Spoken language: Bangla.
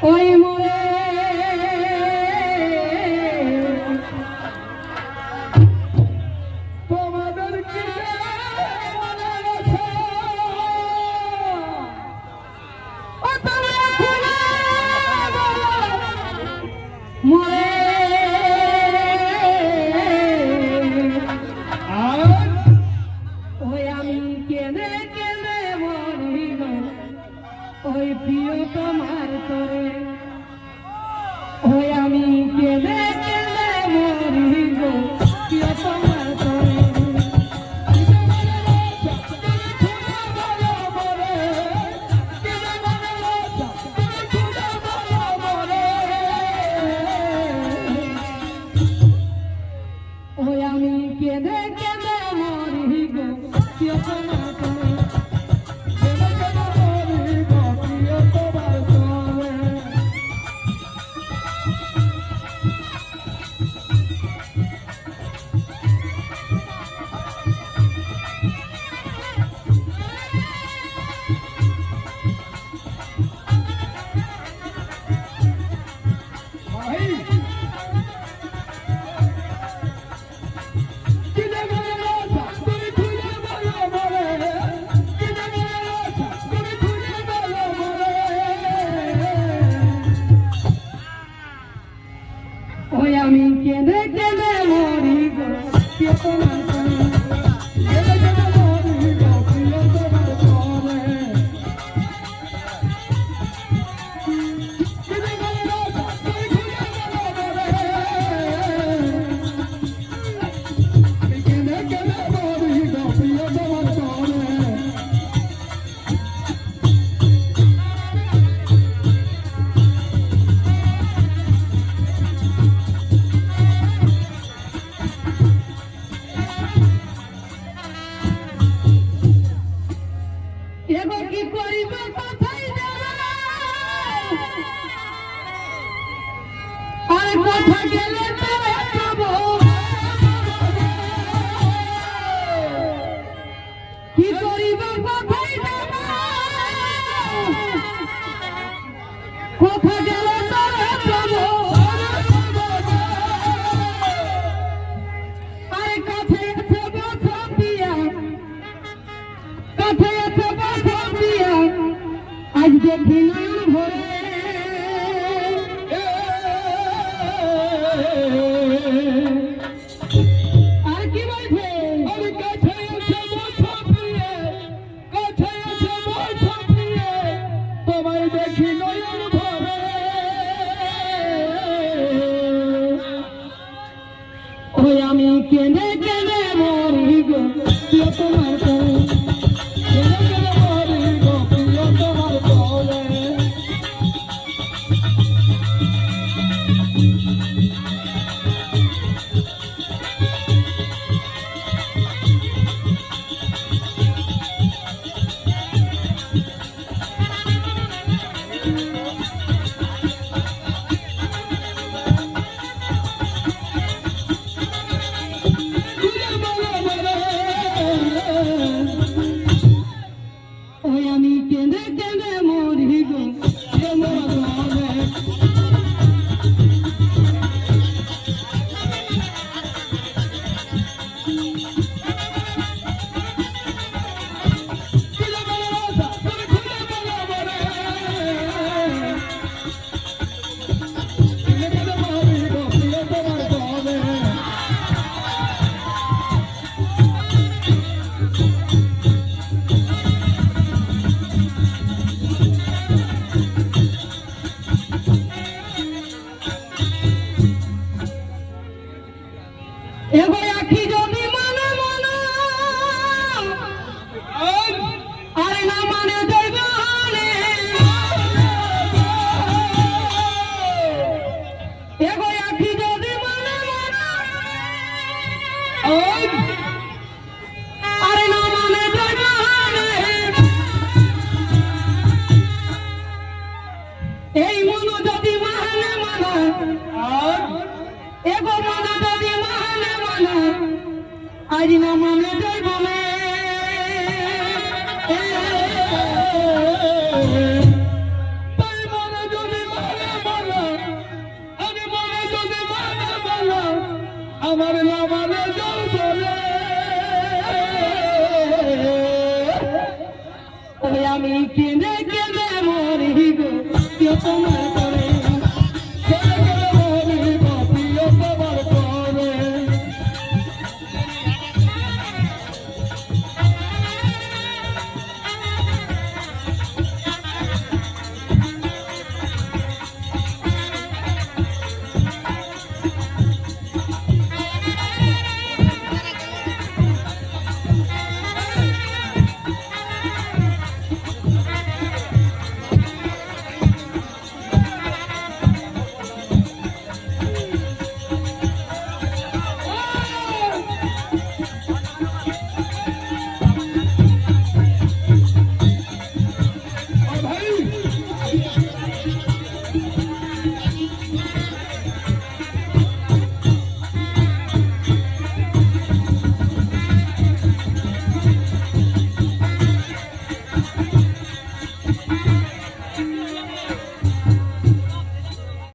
ওই মোরে তোমাদের কি মনে আছে মোরে ওই আমি কেঁদে কেঁদে মরি গো ওই প্রিয় তোমার তোরে ওই আমি কেঁদে কেঁদে মরি গো প্রিয় তোমার তোরে ওই আমি কেঁদে কেঁদে মরি গো প্রিয় তোমার তোরে ওই আমি কেঁদে কেঁদে মরি গো প্রিয় তোমার তোরে কেঁদে কেঁদে মরি গো প্রিয় তোমার তোরে আমি কেঁদে কেঁদে মরি গো প্রিয় তোমার তোরে এগো কি করিব কোথায় যাব আর কোথা গেলে তবে যাব কি করিব কোথায় যাব কোথা গেলে তবে যাব আরে কাছে আছে বসন দিয়া কাছে আছে বসন দিয়া আজ দেখি নয়ন ভরে আর কি বলছে আরে কাছে আছে বসন দিয়া কাছে আছে বসন দিয়া তোমায় দেখি নয়ন ভরে ওই আমি কেঁদে কেঁদে মরি গো প্রিয় তোমার তোরে কেঁদে কেঁদে মরি গো প্রিয় তোমার তোরে ওই আমি কেঁদে কেঁদে মরি গো প্রিয় তোমার তোরে এগো আখি যদি মানে মানে আরে না মানে দেবানে এগো আখি যদি মানে মানে আরে না মানে দেবানে এই মন যদি মানে মানে এগো মন যদি মানে মানে আজ না মানে দেবানে তাই মন যদি মানে আমি কেঁদে কেঁদে মরি গো কেউ তোমার